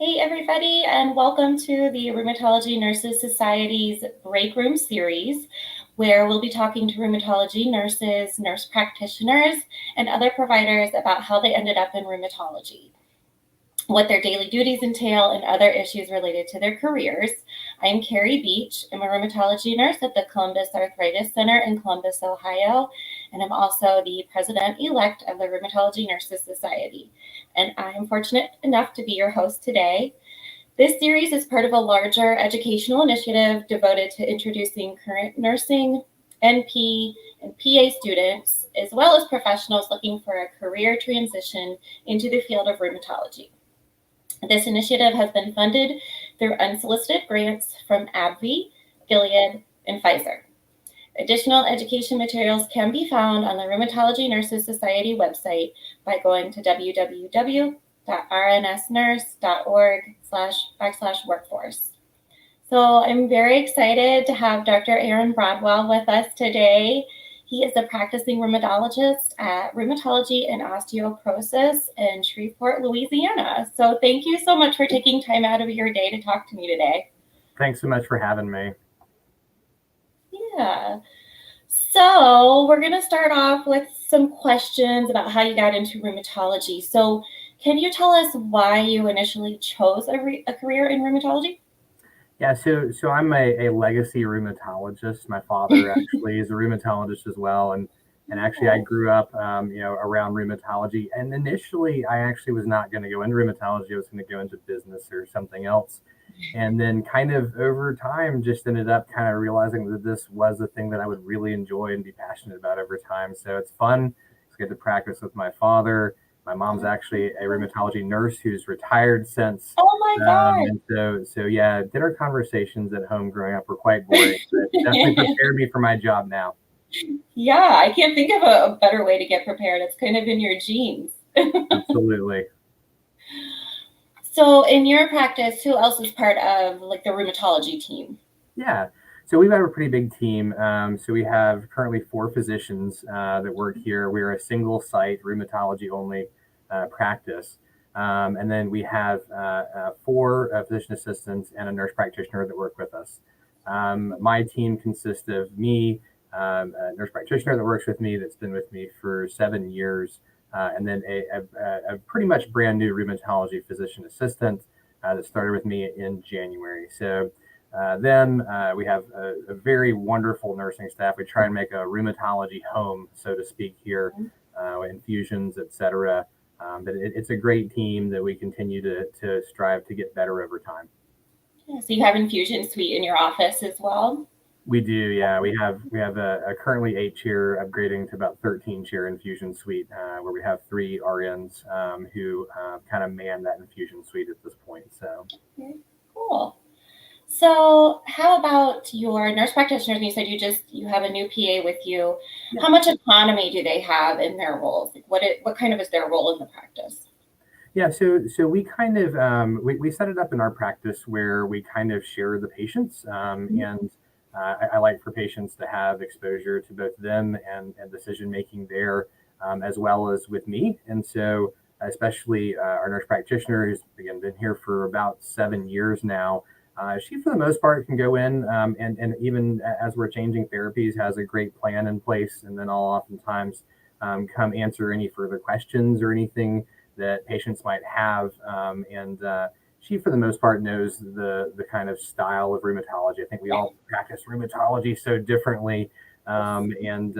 Hey everybody, and welcome to the Rheumatology Nurses Society's BreakRheum series, where we'll be talking to rheumatology nurses, nurse practitioners, and other providers about how they ended up in rheumatology, what their daily duties entail, and other issues related to their careers. I'm Carrie Beach. I'm a rheumatology nurse at the Columbus Arthritis Center in Columbus, Ohio, and I'm also the president-elect of the Rheumatology Nurses Society. And I'm fortunate enough to be your host today. This series is part of a larger educational initiative devoted to introducing current nursing, NP, and PA students, as well as professionals looking for a career transition into the field of rheumatology. This initiative has been funded through unsolicited grants from AbbVie, Gilead, and Pfizer. Additional education materials can be found on the Rheumatology Nurses Society website by going to www.rnsnurse.org/workforce. So I'm very excited to have Dr. Aaron Broadwell with us today. He is a practicing rheumatologist at Rheumatology and Osteoporosis in Shreveport, Louisiana. So thank you so much for taking time out of your day to talk to me today. Thanks so much for having me. Yeah. So we're going to start off with some questions about how you got into rheumatology. So can you tell us why you initially chose a career in rheumatology? Yeah, so I'm a legacy rheumatologist. My father actually is a rheumatologist as well, and actually I grew up, around rheumatology. And initially, I actually was not going to go into rheumatology. I was going to go into business or something else. And then, kind of over time, just ended up kind of realizing that this was a thing that I would really enjoy and be passionate about over time. So it's fun to get to practice with my father. My mom's actually a rheumatology nurse who's retired since. Oh my God. And so yeah, dinner conversations at home growing up were quite boring, but definitely prepared me for my job now. Yeah, I can't think of a better way to get prepared. It's kind of in your genes. Absolutely. So in your practice, who else is part of like the rheumatology team? Yeah. So we have a pretty big team. So we have currently 4 physicians that work here. We're a single site rheumatology only practice. And then we have 4 physician assistants and a nurse practitioner that work with us. My team consists of me, a nurse practitioner that works with me that's been with me for 7 years, and then a pretty much brand new rheumatology physician assistant that started with me in January. So then we have a very wonderful nursing staff. We try and make a rheumatology home, so to speak, here, infusions, etc. But it's a great team that we continue to strive to get better over time. Yeah, so you have infusion suite in your office as well? We do, yeah. We have a currently 8-chair, upgrading to about 13-chair infusion suite, where we have 3 RNs who kind of man that infusion suite at this point. So Very cool. So how about your nurse practitioners? You said you have a new PA with you. yeah. How much autonomy do they have in their roles? Like what kind of is their role in the practice? Yeah, so we kind of we set it up in our practice where we kind of share the patients, and I like for patients to have exposure to both them and decision making there, as well as with me. And so, especially our nurse practitioner, who's again been here for about 7 years now, she for the most part can go in, and even as we're changing therapies, has a great plan in place, and then I'll oftentimes come answer any further questions or anything that patients might have. And she, for the most part, knows the kind of style of rheumatology. I think we all practice rheumatology so differently, and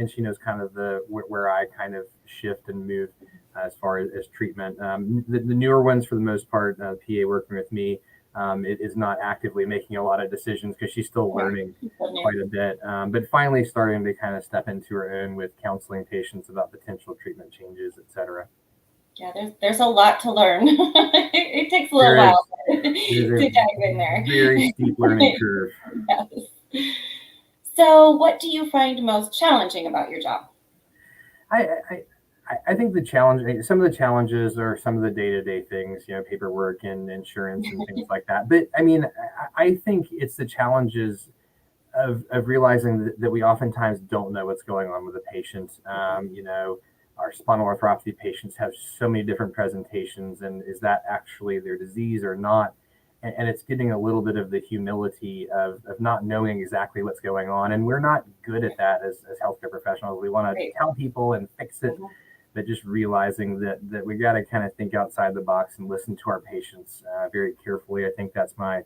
she knows kind of the where I kind of shift and move as far as treatment. The newer ones, for the most part, PA working with me. It is not actively making a lot of decisions because she's still learning quite a bit, but finally starting to kind of step into her own with counseling patients about potential treatment changes, etc. Yeah, there's a lot to learn. It takes a little There while is to dive in there. very steep learning curve. Yes. So what do you find most challenging about your job? I, I I think some of the challenges are some of the day-to-day things, paperwork and insurance and things like that. But I mean, I think it's the challenges of realizing that we oftentimes don't know what's going on with the patient. our spinal arthropathy patients have so many different presentations, and is that actually their disease or not? And it's getting a little bit of the humility of not knowing exactly what's going on. And we're not good at that as healthcare professionals. We want to tell people and fix it, but just realizing that we got to kind of think outside the box and listen to our patients very carefully. I think that's my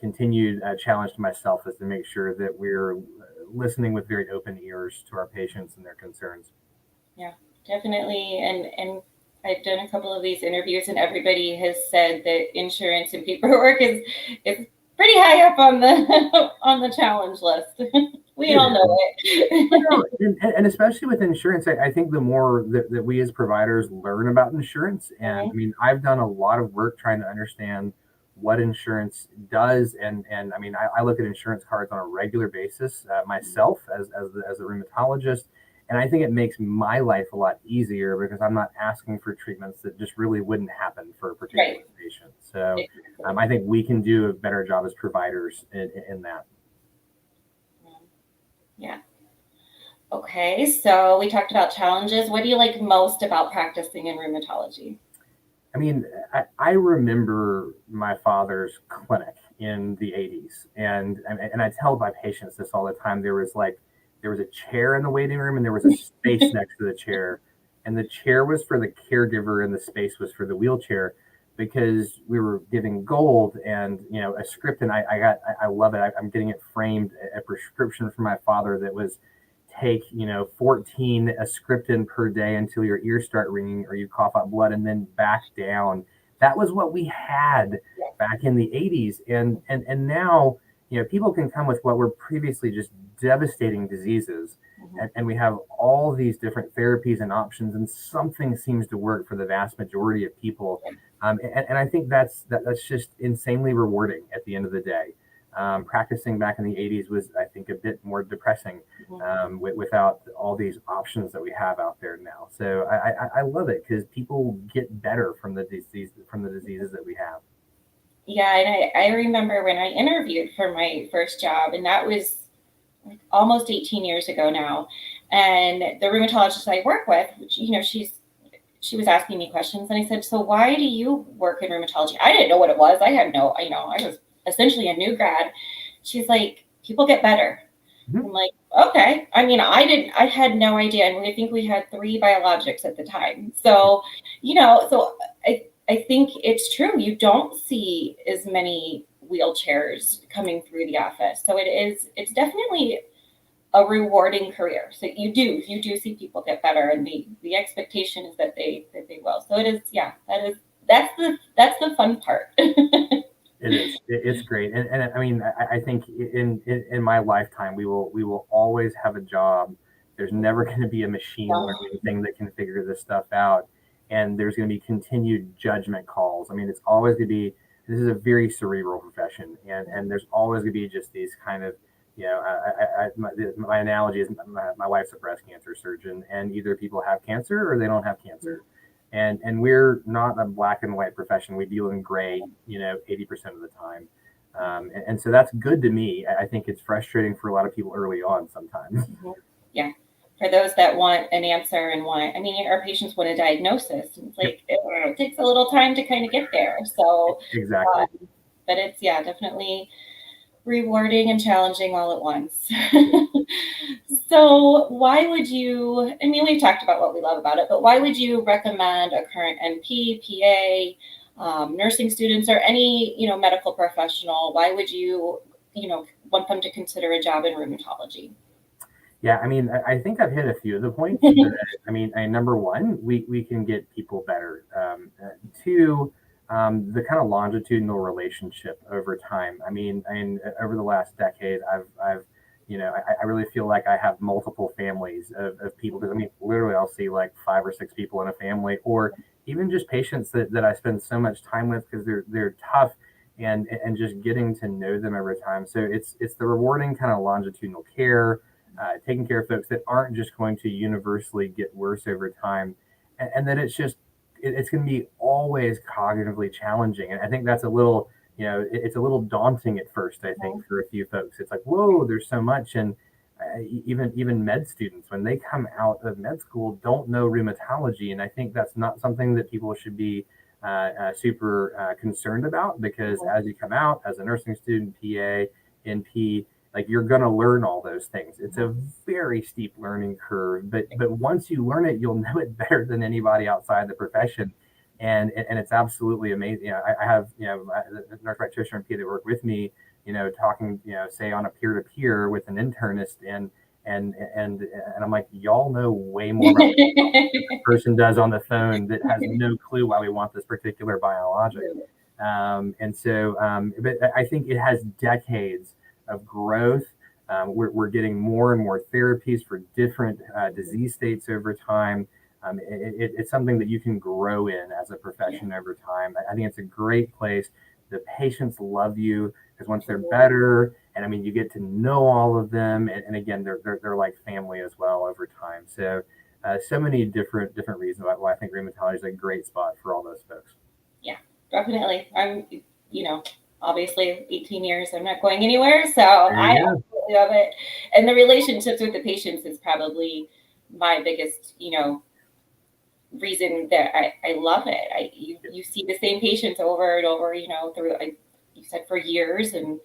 continued challenge to myself, is to make sure that we're listening with very open ears to our patients and their concerns. Yeah, definitely. And I've done a couple of these interviews, and everybody has said that insurance and paperwork is pretty high up on the on the challenge list. We all know it. And especially with insurance, I think the more that we as providers learn about insurance, and I mean, I've done a lot of work trying to understand what insurance does, and I mean, I look at insurance cards on a regular basis myself as a rheumatologist, and I think it makes my life a lot easier because I'm not asking for treatments that just really wouldn't happen for a particular patient. So I think we can do a better job as providers in that. Yeah. Okay, so we talked about challenges. What do you like most about practicing in rheumatology? I mean, I remember my father's clinic in the 80s, and I tell my patients this all the time. There was a chair in the waiting room, and there was a space next to the chair, and the chair was for the caregiver, and the space was for the wheelchair, because we were giving gold and a script, and I love it. I'm getting it framed, a prescription from my father that was take 14 Ascriptin per day until your ears start ringing or you cough out blood, and then back down. That was what we had back in the 80s, and now people can come with what were previously just devastating diseases, and we have all these different therapies and options, and something seems to work for the vast majority of people, and I think that's just insanely rewarding at the end of the day. Practicing back in the 80s was, I think, a bit more depressing without all these options that we have out there now. So I love it because people get better from the diseases that we have. Yeah, and I remember when I interviewed for my first job, and that was like almost 18 years ago now. And the rheumatologist I work with, she was asking me questions, and I said, "So why do you work in rheumatology?" I didn't know what it was. I was essentially a new grad. She's like, "People get better." I'm like, okay. I mean, I had no idea. And I think we had 3 biologics at the time. So, I think it's true. You don't see as many wheelchairs coming through the office. So it's definitely a rewarding career. So you do see people get better, and the expectation is that they will. So it is, that's the fun part. It is. It's great, and I mean, I think in my lifetime, we will always have a job. There's never going to be a machine learning thing that can figure this stuff out, and there's going to be continued judgment calls. I mean, it's always going to be. This is a very cerebral profession, and there's always going to be just these kind of, my analogy is my wife's a breast cancer surgeon, and either people have cancer or they don't have cancer. And we're not a black and white profession. We deal in gray, 80% of the time. And so that's good to me. I think it's frustrating for a lot of people early on sometimes. Yeah. For those that want an answer and our patients want a diagnosis. It's like, it takes a little time to kind of get there. So exactly. But it's, definitely rewarding and challenging all at once. So why would you, we've talked about what we love about it, but why would you recommend a current NP, PA, nursing students, or any, medical professional? Why would you, want them to consider a job in rheumatology? Yeah, I think I've hit a few of the points. Number one, we can get people better. Two, the kind of longitudinal relationship over time. Over the last decade, I really feel like I have multiple families of people, because literally I'll see like 5 or 6 people in a family, or even just patients that I spend so much time with because they're tough, and just getting to know them over time. So it's the rewarding kind of longitudinal care, taking care of folks that aren't just going to universally get worse over time, and that it's going to be always cognitively challenging. And I think that's a little, it's a little daunting at first, I think, for a few folks. It's like, whoa, there's so much. And even med students, when they come out of med school, don't know rheumatology, and I think that's not something that people should be super concerned about, because as you come out as a nursing student, PA, NP, like, you're going to learn all those things. It's a very steep learning curve, but once you learn it, you'll know it better than anybody outside the profession. And it's absolutely amazing. I have, a nurse practitioner and PA that work with me, talking, say on a peer-to-peer with an internist, and I'm like, y'all know way more about what the person does on the phone that has no clue why we want this particular biologic. But I think it has decades of growth. We're getting more and more therapies for different disease states over time. It's something that you can grow in as a profession over time. I think it's a great place. The patients love you, because once they're better, and I mean, you get to know all of them, and again, they're like family as well over time. So many different reasons why I think rheumatology is a great spot for all those folks. Yeah, definitely. I'm, obviously 18 years, I'm not going anywhere. So I absolutely love it. And the relationships with the patients is probably my biggest, reason that I love it. You see the same patients over and over, through, you said, for years. And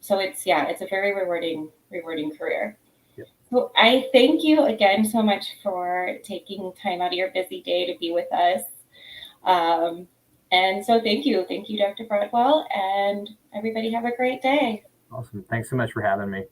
so it's a very rewarding career. So I thank you again so much for taking time out of your busy day to be with us. And so thank you, Dr. Broadwell, and everybody have a great day. Awesome. Thanks so much for having me.